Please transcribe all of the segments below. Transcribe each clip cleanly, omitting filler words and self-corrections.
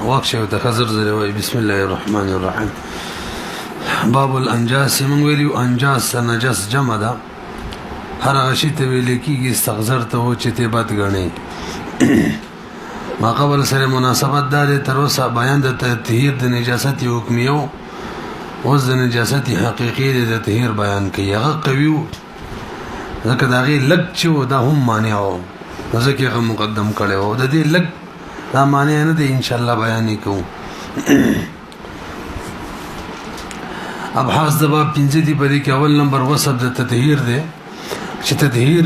واقشه ته خزر زره وای بسم الله الرحمن الرحیم. باب الانجاس. من ویلو انجاس نجس جمع ده، هر هغه شی ته ویل کیږي استغفر ته و چې ته بد غني. ما قبل سره مناسبت ده تر اوسه بیان د تطهیر د نجاست حکمیو او د نجاست حقیقي د تطهیر بیان کوي. هغه قوی ځکه دا غي لګ چې دا هم معنی او ځکه هغه مقدم کړي او د دې لګ دا معنی نه دی ان شاء الله بیان کوم. ابحاث د باب 15 دی په دې کې اول نمبر وصف د تطهیر دی چې تطهیر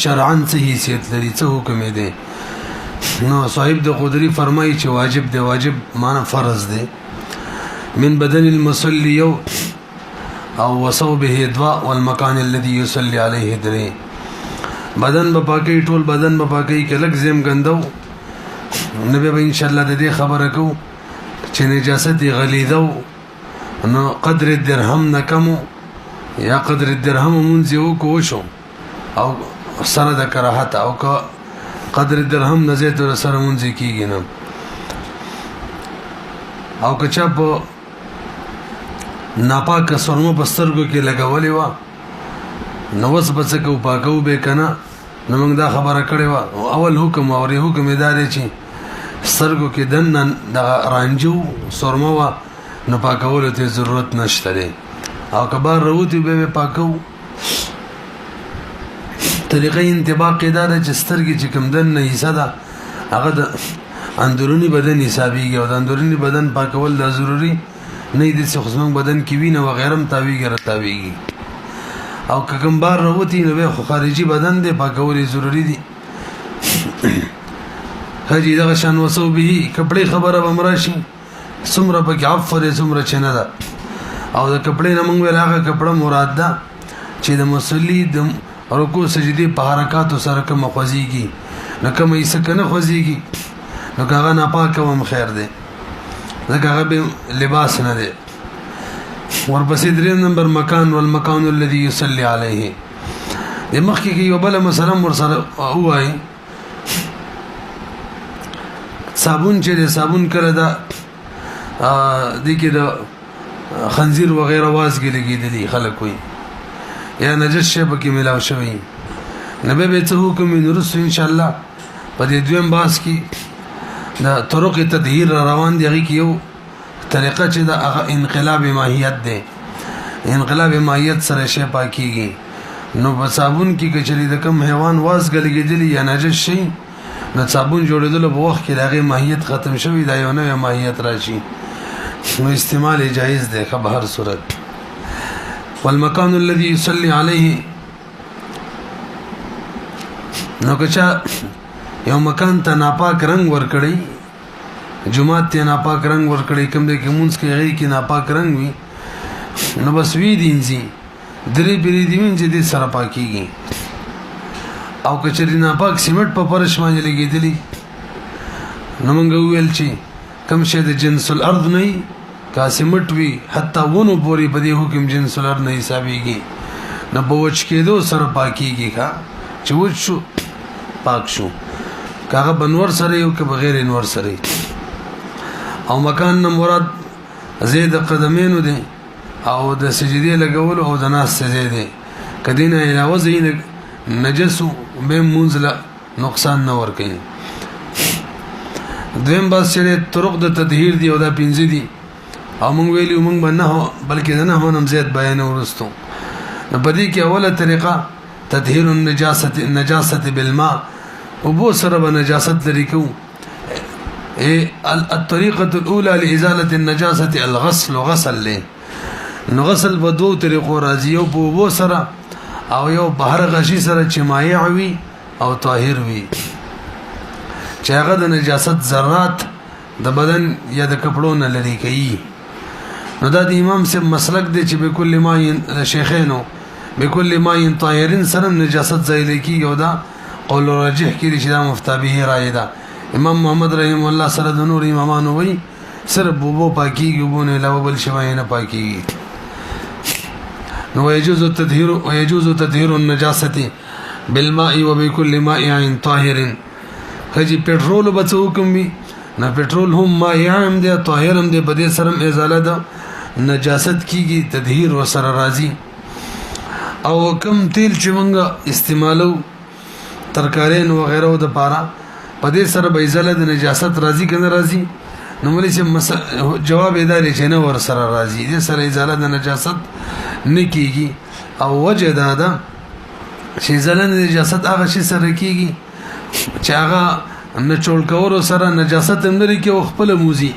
شرعاً څه حیثیت لري، څه حکم دی. نو صاحب د قدری فرمایي چې واجب دی، واجب معنی فرض دی. من بدن المصلي او وصوبه دواء والمكان الذي يصلي عليه دري. بدن په پاکي ټول بدن په پاکي کې لږ زم غندو نبی به ان شاء الله د دې خبره کو چې نجاست غلیظو نو قدر الدرهم نکمو یا قدر الدرهم منځو کو شو او سره د کراهت او که قدر الدرهم نزيد سره منځ کیږي نه او که چا په ناپاک سرمو بسترګو کې لګولې و نو وس بچو پاکو به کنه نو موږ دا خبره کړې و. اول حکم او حکم ادارې چې سترګو کې دنن د رانجو سرمو و نو پاکولو ته ضرورت نشته دی او کبار وروتی به پاکو. طریقې انطباق اداره چې سترګې چې کوم دن نه حصہ ده هغه د اندرونی بدن حسابيږي او د اندرونی بدن پاکول دا ضروری نه دي چې خصوصا بدن کې وینه و غیرم تاویږي راتاویږي او کوم بار وروتی نو به خارجي بدن دې پاکول ضروری دي. هجی دا شان وسو به کپڑے خبره بمراشي سمره پکې عفره سمره چنه ده او د کپڑے نه موږ راغه کپڑا مراد ده چې د مصلی د رکوع سجدي په حرکات سره کوم خوځيږي نه کوم یې سکنه خوځيږي نو هغه نه پاک کوم خیر ده ځکه هغه به لباس نه ده. ورپسې درې نمبر مکان والمکان الذي يصلي عليه. د مخکې کې یو بل مثلا ورسره وای صابون چې صابون کړه دا د کې د خنزیر وغیرہ وازګي لګیدلی خلک وي یا نجس شی پکې ملاو شوی نبی به څه حکم نورس ان شاء الله په دې دویم باس کې دا طرق تطهیر روان دی کې یو طریقه چې دا انقلاب ماهیت دی. انقلاب ماهیت سره شی پاکيږي نو په صابون کې کچري د کم حیوان وازګي لګیدلی یا نجس شي نو صابون جوړېدل په وخت کې دغه ماهیت ختم شوی دا یو نوې ماهیت راشي نو استعمال جایز دی په هر صورت. والمكان الذي يصلي عليه. نو کچا یو مکان ته ناپاک رنگ ور کړی جمعه ته ناپاک رنگ ور کړی کوم د کومونس کې غي کې ناپاک رنگ وي نو بس وی دینځي درې بری دی وینځي د سره پاکيږي او کچري ناپاک سیمټ په پرش باندې لګیدلی نو موږ ویل چې کم شه د جنس الارض نه کا سیمټ وی حتی ونه پوری په دې حکم جنس الارض نه حسابيږي نه بوچ کېدو سره پاکيږي ښا چې وڅو پاک شو کاغه بنور سره یو که بغیر انور سره او مکان نه مراد زید قدمینو دي او د سجدي لګول او د ناس سجدي دي کدینه علاوه زین نجسو به منزله نقصان نه ور کوي. دویم باس چې طرق د تطهیر دی او دا 15 دي او موږ ویلو موږ باندې بلکې نه هم زیات بیان ورستو. نو بدی کې اوله طریقه تطهیر النجاسه بالماء وبو سره بنجاست لري کو. الطريقه الاولى لازاله النجاسه الغسل وغسل له. نو غسل په دوه طریقو راځي او په وبو سره او یو بهر غشي سره چې مایع وي او طاهر وي چې هغه د نجاست ذرات د بدن یا د کپړو نه لري کوي. نو دا د امام سے مسلک دی چې بكل ما شیخینو بكل ما طاهرین سره نجاست ځای لکی یو دا قول راجح کې چې دا مفتابه رائے ده. امام محمد رحم الله سره د نور امامانو وی صرف بوبو پاکیږي بونه علاوه بل شوی نه پاکیږي. نو يجوز تطهير النجاسه بالماء وبكل ماء طاهر. هجي پټرول به حکم وي نه پټرول هم مایع هم دی طاهر هم دی په دې سره ازاله ده نجاست کیږي تطهیر وسره راځي او کم تیل چې موږ استعمالو ترکارین و غیره د پاره په دې سره به ازاله د نجاست راځي کنه راځي نو ملي چې جواب یې دی چې نه ور سره راځي دې سره ازاله د نجاست نه کیږي او وجه دا ده چې ازاله د نجاست هغه شي سره کیږي چې هغه نچول کولو سره نجاست هم لري کې خپل موزي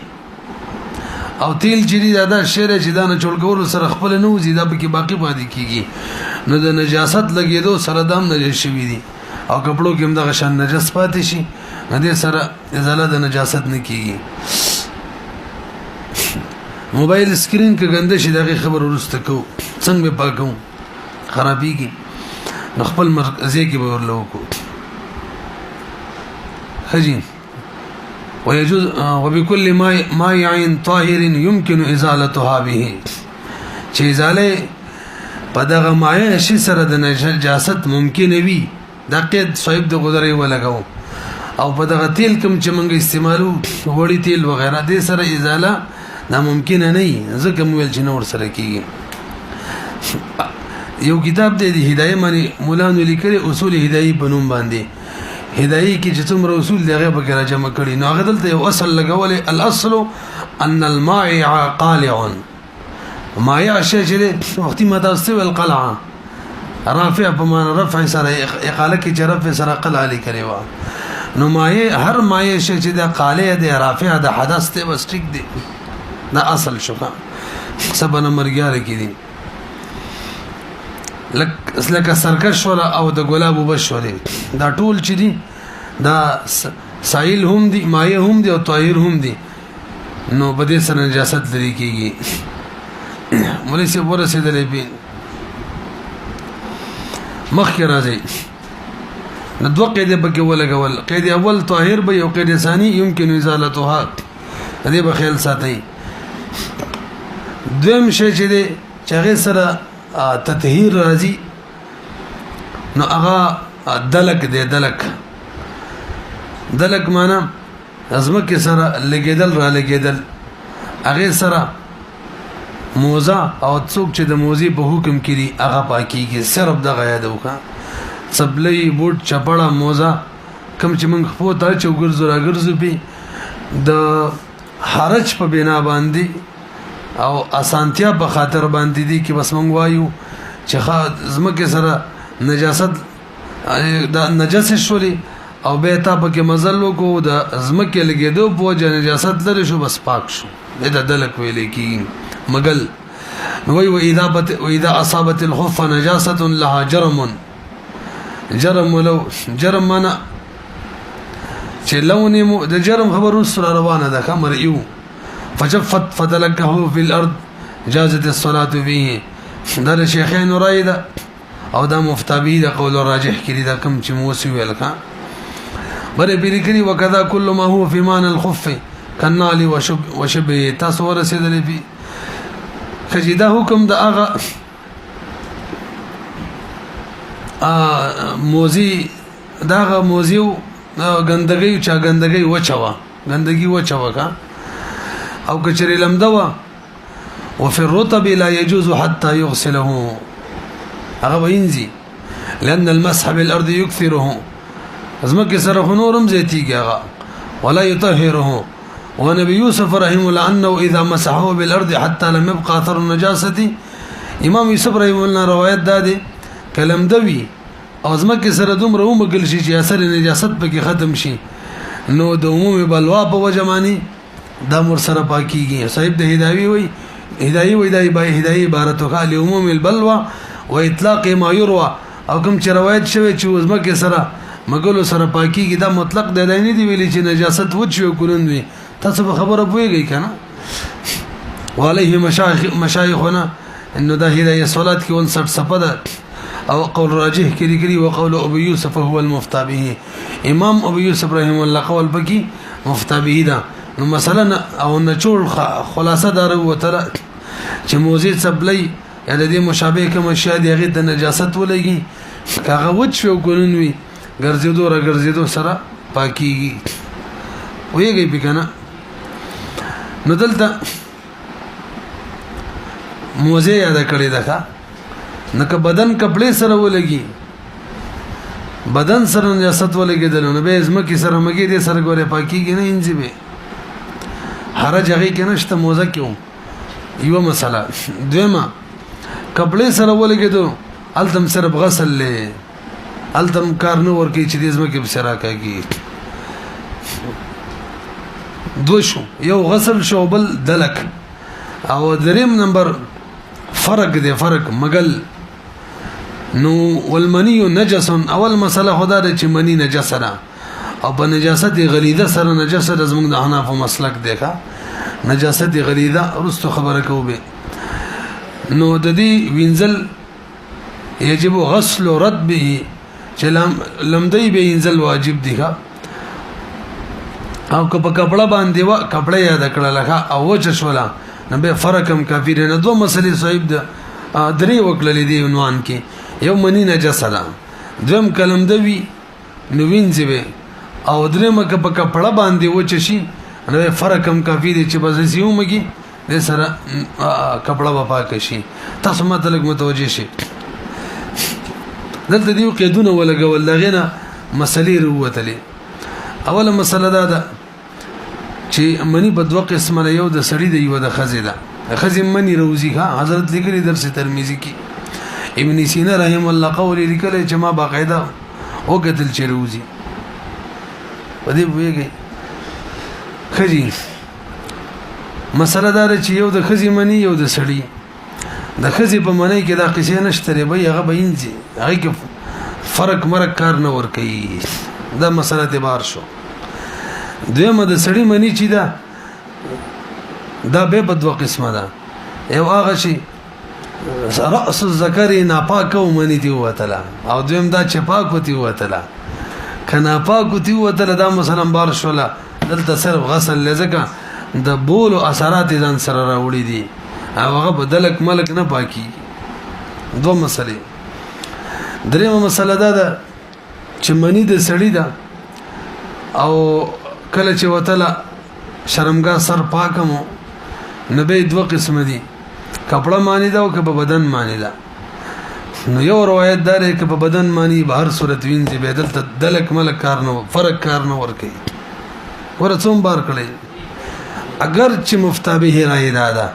او تیل جری دا شری چې دا نچول کولو سره خپل نه وزي دا به کې باقی پاتې کیږي نو د نجاست لګیدو سره دام نجس شوی دي او کپړو کې هم د غشن نجس پاتې شي نه دې سره ازاله د نجاست نه کیږي موبایل سکرین کې ګنده شي دغه خبر ورسته کو څنګه به پاکو خرابيږي نو خپل مرکزي کې به ورلو کو خجين ويجوز وبكل مائع طاهر يمكن ازالتها به چې ازاله په دغه مایع شي سره د نجاست ممکن وي دا قید صاحب د غذري ولګاو او په دغه تیل کوم چې موږ استعمالو وړي تیل وغیرہ د سره ازاله دا ممکن نه ځکه مویل چې نور سره کیږي یو کتاب دی د هدايه معنی مولانا لیکلي اصول هدايه په نوم باندې هدايه کې چې څومره اصول دغه به راجمع کړي نو هغه دلته یو اصل لګولې الاصل ان المائع قالع مائع شی چې وختي متوسط القلعه رافع په معنا رفع سره اقاله کې چې رفع سره قلعه لیکلي و نو مائع هر مائع شی چې د قالع د رافع د حدث ته بس ټیک دی دا اصل شوکا سبا نمبر 11 کې دي لکه سرکش ولا او د ګلاب وبشوري دا ټول چې دي دا سائل هم دي مایع هم دي او طاهر هم دي نو بده سره نجاست لري کیږي مولوی سی ورسېدلې به مخکې راځي نو دوه قاعده به ولګول قاعده اول طاهر به او قاعده ثاني يمكن ازالتها دې به خیال ساتي دویم شی چې دي چې سره تطهیر راځي نو هغه دلک دی دلک معنا ازمکه سره لګیدل را لګیدل هغه سره موزه او څوک چې د موزي په حکم کړي هغه پاکيږي صرف د غیا دوکا سبلې بوټ چپړه موزه کم چې موږ خو ته چوګرزو راګرزو په د حرج په بنا باندې او اسانتیا په خاطر باندې دي کې بس مونږ وایو چې زمکه سره نجاست د نجس شولي او به تا په کې مزل وکړو د زمکه لګیدو په وجه نجاست لري شو بس پاک شو دا دلک ویلې کی مګل نو وی واذا اصابت الخف نجاسه لها جرم ولو جرم معنا چې لونی د جرم خبرو سره روانه ده کمر یو فجفت فتلكه في الارض جازت الصلاه به دا شیخین رایده او دا مفتابی دا قول راجح کړي دا کم چې موسی ویل کا بره پیری کړي وکذا كل ما هو في مان الخف كالنال وشبه تصور رسیدلی فی خجیدا حکم دا اغه موزی داغه موزیو ګندګي چا ګندګي وچوا کا او کچری لمدوا وفي الرطب لا يجوز حتى يغسله هغه وینځي لان المسح بالارض يكثره ازمک سره نورم زيتيږي هغه ولا يطهره ونبي يوسف رحمه الله انه اذا مسحه بالارض حتى لم يبقى اثر النجاسه امام يوسف رحمه الله روایت دادي کلم دوی ازمک سره دومره ومګل شي چې اثر نجاست پکې ختم شي نو د عمومي بلوا په وجماني دا مر سره پاکيږي صاحب د هدايه وي هدايه عبارت وکړه عموم البلوى واطلاق ما يروى او کوم چې روایت شوی چې وزمکه سره مګلو سره پاکيږي دا مطلق د نه دی ویلي چې نجاست وچو کولندوي تاسو خبره پويږئ کنه وعليه مشايخنا انه ده هدايه صلاه کې 59 صفه ده او قول راجح کړي وقول ابو يوسف هو المفتى به امام ابو يوسف رحمه الله قول بکی مفتى به ده نو مثلا او نچول خلاصه دار وتر چې موزي صبلي یا د دې مشابه کوم اشیاء دی غي د نجاست ولګي کاغه وچ شو ګورنوي ګرځېدو سره پاکيږي ویږي پکنه. نو دلته موزه یاد کړی ده نکه بدن کپڑے سره ولګي بدن سره نجاست ولګیدل نو به ازمکه سره مګي دي سره ګوره پاکيږي نه انځي به حرج هغه کې نشته موزه کېو یو مسله. دویمه کپڑے سره ولګیدو التم سره غسل له التم کار نه ورکی چې دې ازمکه به سره کوي. دو شو یو غسل شو بل دلک. او دریم نمبر فرق دی فرق مګل نو والمنی نجس. اول مسله خدا د چې منی نجس نه او په نجاست غلیظه سره نجاست زموږ د حناف مسلک دی ښا نجاست غلیظه رستو خبره کوي. نو د دې وینځل یجب غسل رد به چې لمدی به وینځل واجب دی ښا. او که په کپڑا باندې وا کپڑا یاد کړل ښا او وچ شولا نو به فرق هم کافی نه. دوه مسلې صاحب د درې وکړلې دی عنوان کې. یو منی نجس ده دویم کلم دوی نو وینځي به او درېمه که په کپڑا باندې وچ شي نو فرق هم کافی دی چې بس یو مګي د سره کپڑا و پاک شي. تاسو مطلب متوجه شي. دلته دیو قیدونه ولګول لغینه مسلې وروتلې. اوله مسله ده چې منی په دوه قسمه یو د سړی دی یو د خزې ده. خزې منی روزي ها حضرت لیکلي درس ترمذی کې ابن سینا رحم الله قول لیکلی چې ما باقاعده وګتل چې روزي په دې ویږي خزې مسله دار چې یو د خزې منی یو د سړی د خزې په منی کې دا قصې نشته ری به هغه بینځي هغه کې فرق مرق کار نه ور کوي. دا مسله اعتبار شو. دویمه د سړی منی چې دا به په دوه قسمه ده. یو هغه شي رأس الذکر ناپاک او منی دی وتلا او دویم دا چې پاک وتی وتلا کنا پاک وتی وتلا دا مثلا بار شولا دلته صرف غسل لزکه د بول او اثرات ځان سره راوړي دي او هغه بدلک ملک نه پاکي. دوه مسلې. دریمه مسله ده چې منی د سړی ده او کله چې وتلا شرمګا سر پاکمو نبی دوه قسم دي کپڑا مانی دا او که په بدن مانی دا. نو یو روایت دار که په بدن مانی به هر صورت وینځي به دلته دلک ملک کار نه فرق کار نه ور کوي. ورڅوم بار کړي اگر چې مفتابه راي دا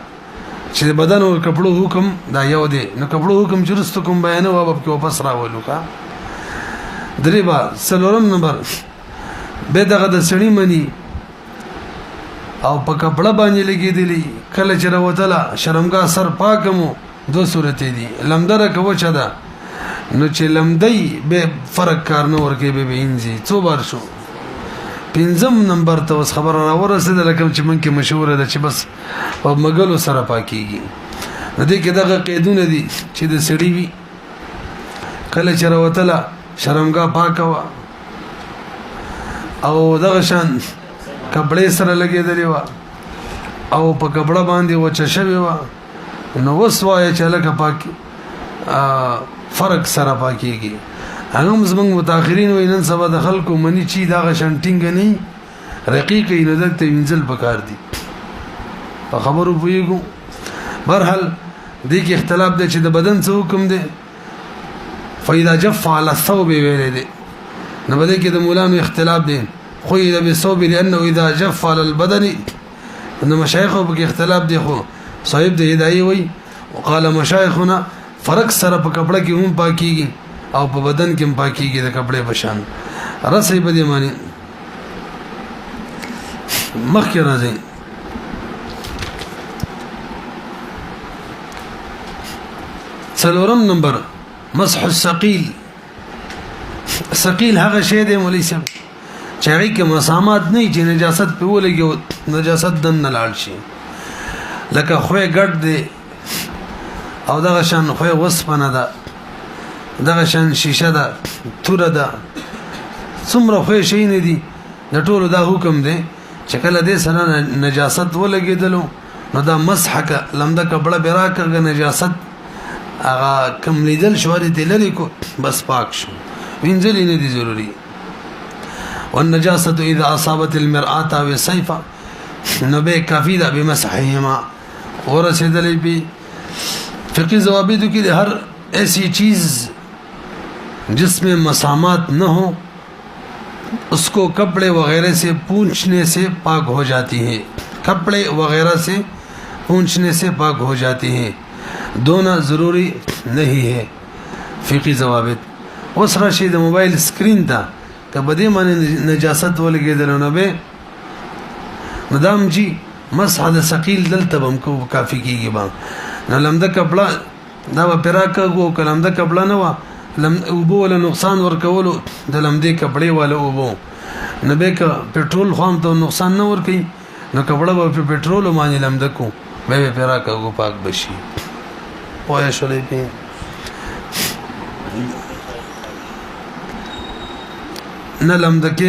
چې بدن او کپړو حکم دا یو دی نو کپړو حکم چرست کوم بیان او په واپس راولو کا. دریبا سلورم نمبر به دغه د سړی منی او په کپڑا باندې لګیدلی کله چې راوتله شرمګا سر پاکمو دو صورت دي. لمدره کوي چا ده نو چې لمدی به فرق کار نه ورکه به انځي څو بار شو. پنځم نمبر ته اوس خبر را ورسېده لکه چې من کې مشهور ده چې بس په مګلو سره پاکيږي. نو دې کې دغه قیدونه دي چې د سړی وي کله چې راوتله شرمګا پاکوا او دغه شان کپڑے سره لګېدلې و او په کپڑا باندې وچ شوی و نو وسوای چې لکه پاکي فرق سره پاکيږي. هغه زمونږ متأخرین وینن سبا د خلکو منی چی دا غشنټینګ نه رقیق نه دلته وینځل پکار دي په خبرو پویګو. برحال دې کې اختلاف دی چې د بدن څه حکم دی. فاذا جف على الثوب ویل دي نو بده کې د مولانو اختلاف دی. خو اذا بالصوب لانه اذا جف على البدن نو مشایخو په اختلاف دی. خو صاحب د هدايه وي وقال مشایخنا فرق سره په کپڑا کې هم پاکيږي او په بدن کې هم پاکيږي د کپڑے په شان رسې په دې معنی مخکې راځي. څلورم نمبر مسح الثقيل. ثقيل هغه شی دی مولوی صاحب چې هغه کې مسامات نه چې نجاست په ولګي نجاست دن نه لاړ شي لکه خوې ګډ دی او دغه شان خوې وسپنه ده دغه شان شیشه ده توره ده څومره خوې شي نه دي د ټولو دا حکم دی چې کله دې سره نجاست ولګېدلو نو دا مسحک لمده کپڑا براکه نجاست هغه کم لیدل شو دې لري کو بس پاک شو وینځل نه دي ضروري. والنجاسة اذا اصابت المرآة او السيف نو به کافی ده بمسحهما ورسیدلی بھی فقی ضوابطو کی ہر ایسی چیز جس میں مسامات نہ ہو اس کو کپڑے وغیرہ سے پونچھنے سے پاک ہو جاتی ہیں کپڑے وغیرہ سے پونچھنے سے پاک ہو جاتی ہیں دھونا ضروری نہیں ہے فقی ضوابط اس رشید موبائل سکرین تا کہ بدی معنی نجاست ولګي دلونه به ندام جی مسح د ثقيل دلته بم کو کافی کیږي با نو لمده کپڑا دا پراکه کو کلمده کپڑا نه وا لم وبو ولا نقصان ورکولو د لمده کپڑے والا وبو نه به ک پټرول خام ته نقصان نه ور کوي نو کپڑا په پټرول باندې لمده کو به پراکه کو پاک بشي وای شولې په نه لمده کې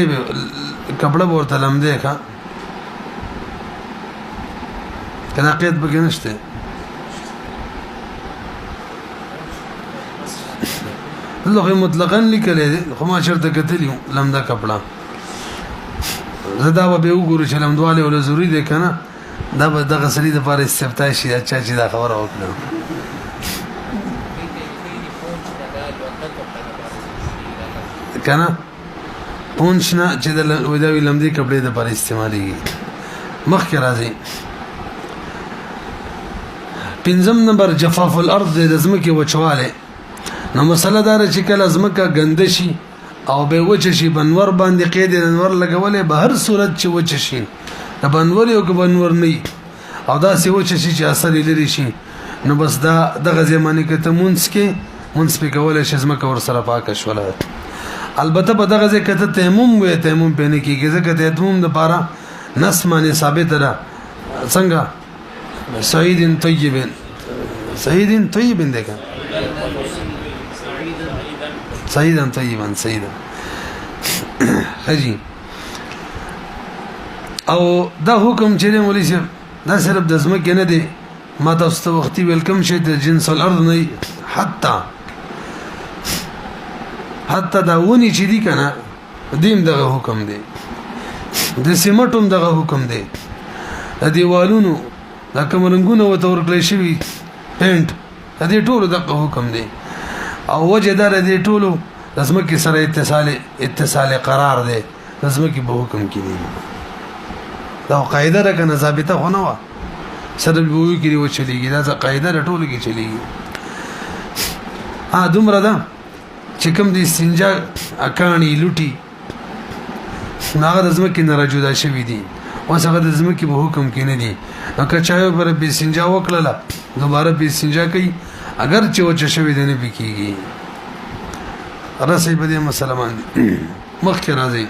کپڑا ورته لمده کا کنا قید بګی نشته لغه مطلقاً لیکل دي خو ما شرط کتلی لمده کپڑا زدا به وګورو چې لمدواله ول ضروری دي کنه دا به دغه سړي د پاره استفتاء شي اچھا چې دا خبره وکړه کنه پونچنا چې د وداوی لمدي کپڑے د پاره استعمالي مخکې راځي پنځم نمبر جفاف الارض د زمکه وچواله نو مسله دار چې کله زمکه غند شي او به وچ شي بنور باندې قید انور لګولې به هر صورت چې وچ شي د بنور یو که بنور نه او دا سی وچ شي چې اثر لري شي نو بس دا دغه زمانه کې ته مونږ په کوله چې زمکه ور سره پاک شوله البته په دغه ځکه ته تیمم وې تیمم پنه کېږي ځکه ته تیمم د پاره نس باندې ثابت ده څنګه سعيد طيب دیکھا سعيدا طيبا سعيدا حجي او دا حکم چې مولوی صاحب دا صرف د زمکه نه دی ما تاسو ته وختي ویلکم شه د جنس الارض نه حتی دا ونی چې دی کنه دیم دغه حکم دی د سیمټوم دغه حکم دی د دیوالونو دا کوم رنگونه و تور کړی شوی پینټ دې ټولو دغه حکم دی او وجه دار دې ټولو لازمکه سره اتصال قرار دی لازمکه به حکم کړي دا قاعده را کنه ثابته خو نه و سره به وی کړي و چلیږي دا قاعده ټولو کې چلیږي دومره ده چې کوم دې استنجا اکانی لوټي ناغه لازمکه نه راجودا شوی دی وسغه د زمکه به حکم کې نه دی نو که چا پر به سنجا وکړه دوباره به سنجا کوي اگر چې و چې شوی دی نه بکیږي راسي په دې مسلمان مخکې راځي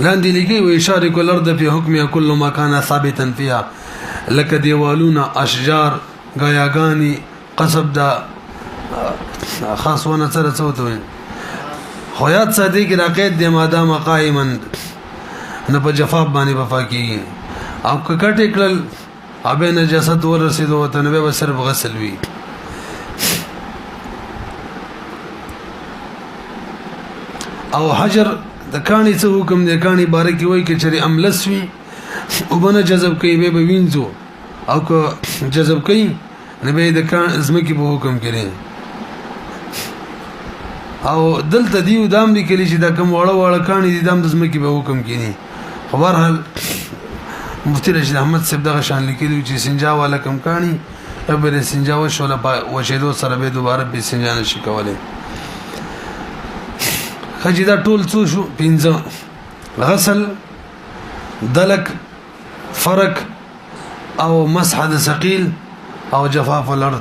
لاندې لګي و اشاره کول ارض په حکم کل ما كان ثابتا فيها لك دیوالون اشجار غیاغانی قصب دا خاص ونه سره څوتوي خویات صدیق راقید د مادام قائما نه په جفاف باندې وفاقي او کټ کړل ابه نجاست ورسېدو ته نه به صرف غسل وی او حجر د کانی څه حکم دی کانی بارکی وای کې چری املس وی او بنه جذب کوي به وینځو او که جذب کوي نه به د کان ازمکه په حکم کړي او دلته دیو دام لیکلی چې دا کوم وړه کانی دي دام د ازمکه په حکم کړي خبر حال مفتی رشید احمد صاحب دغه شان لیکلی چې سنجا والا کم کانی ابره سنجا و شوله وشیدو سره به دوباره به سنجا نشي کولای خجدا ټول څو شو پنځه غسل دلک فرق او مسح د ثقيل او جفاف الارض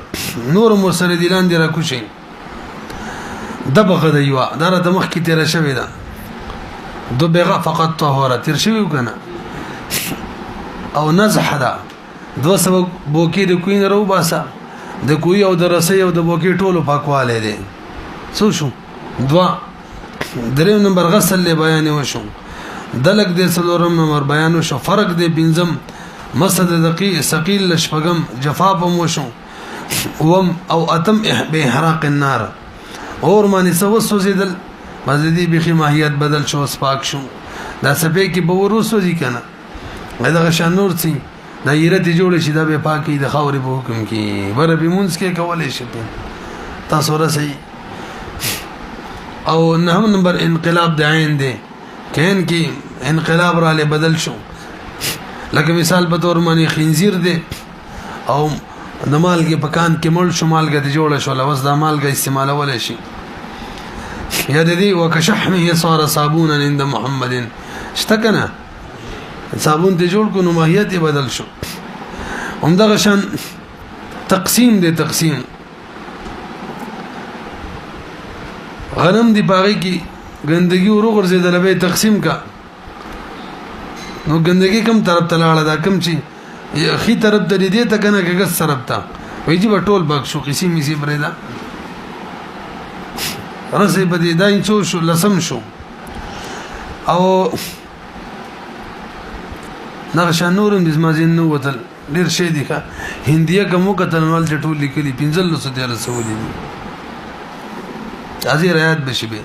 نور مرسل دلان دی را کوشي دبغه د یو دره د مخ کې تیر شوی دا دبغه فقط طهاره تیر شوی کنه او نزح دا دو سبب بوکی د کوین رو باسا د کوی او د رسې او د بوکی ټولو پاکواله دي څو شو دوا دریم نمبر غسل له بیان وشو دلک د سلورم نمبر بیان وشو فرق د بنزم مسد دقی ثقيل لشفغم جفاف وشو وم او اتم به احراق النار اور معنی سو سوزیدل مزدي بخي ماهیت بدل شو سپاک شو دا سپې کې به ورسو دي کنه دا غشان نور سي دا یره ته جوړ شي دا به پاکي د خاورې په حکم کې بر به مونږ کې کولای شي تاسو را سي او نه نمبر انقلاب د عین دی کین کې انقلاب را له بدل شو لکه مثال په تور باندې خنزیر دی او د مالګه پکان کې مړ شو مالګه د جوړه شو لوس د مالګه استعمالول شي یا د دې وکشحمه صار صابونا عند محمد اشتکنه صابون ته جوړ کو نو ماهیت بدل شو همدغه شان تقسیم دی تقسیم غنم دی باغی کی گندگی ورو غرزیدل به تقسیم کا نو گندگی کم طرف ته لاړه دا کم چی خي طرف ته دې ته کنه کګس طرف ته وایي په ټول باغ شو قسم می بردا رسې بدی دا انچو شو لسم شو او نغشا نورم د مازین نو وتل ډیر شي دي کا هندیه کومو کتنوال ټول لیکلي 15 سو دي رسولي ازي ريات بشي به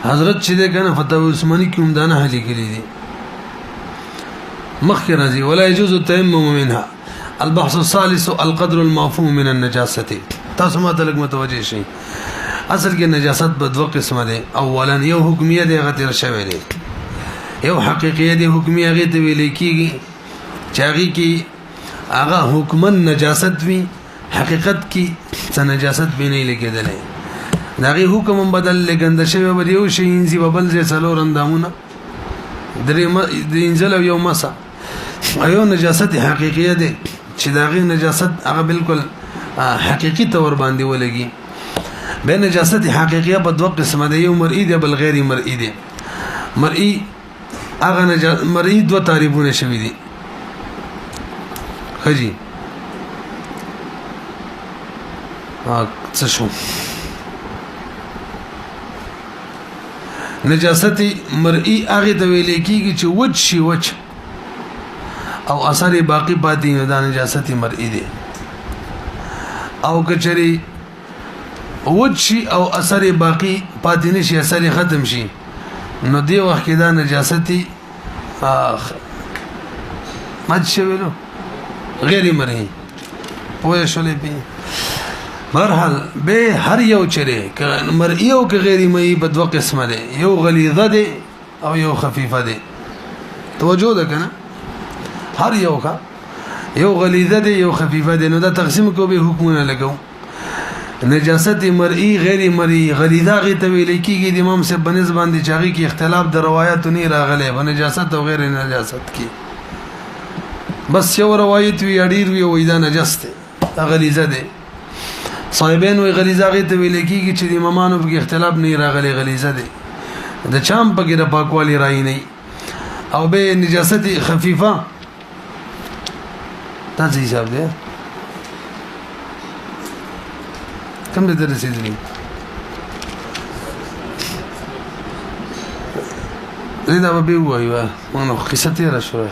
حضرت چې ده کنه فتاوی عثماني کوم دانه حلی کړی دي مخکې راځي ولا يجوز التيمم منها البحث الثالث القدر المفهوم من النجاسه تاسو ما تلک متوجه شئ اصل کې نجاست په دوه قسمه ده اولا یو حکمیه ده غتر شوی ده یو حقیقیه ده حکمیه غي ته ویل کیږي چاغي کې هغه حکمن نجاست وی حقیقت کې څه نجاست به نه لګیدلې داغي حکم بدل لګند شوی به یو شی انځي ببل زې څلور اندامونه درې انځل یو مسا ایو نجاست حقیقیه ده چې داغي نجاست هغه بالکل حقیقي تور باندې ولګي به نجاست حقیقیه په دوه قسمه ده یو مرئی ده بل غیر مرئی ده مرئی هغه نجاست مرئی دوه تعریفونه شوی دي خجی څه شو نجاست مرئی هغه ته ویل کیږي چې وچ شي وچ او اثر باقی پاتې نه د نجاست مرئی دي او کچري وچ شي او اثر باقی پاتې نشي اثر ختم شي نو دی وخت کې دا نجاستي مد شویلو غیر مرئی پوه شولې په مرحل به هر یو چره ک مرئی او ک غیر مرئی په دوه قسمه ده یو غلیظه ده او یو خفیفه ده توجه ده کنه هر یو کا یو غلیظه ده یو خفیفه ده نو دا تقسیم کو به حکمونه لګو نجاست مرئی غیر مرئی غلیظه غي ته ویل کیږي د امام صاحب بنز باندې چاغي کې اختلاف د روایتو نه راغله و نجاست او غیر نجاست کې بس یو روایت وی اړیر وی وېدا نجست غلیظه ده صاحبین وی غلیظه غي ته ویل کیږي چې د امامانو په اختلاف نه راغلي غلیظه ده د چام په ګره پاکوالی راي نه او به نجاست خفیفه تاسو حساب ده کم دې رسیدلی زیاده به وایو مونږ قصه تیر شوه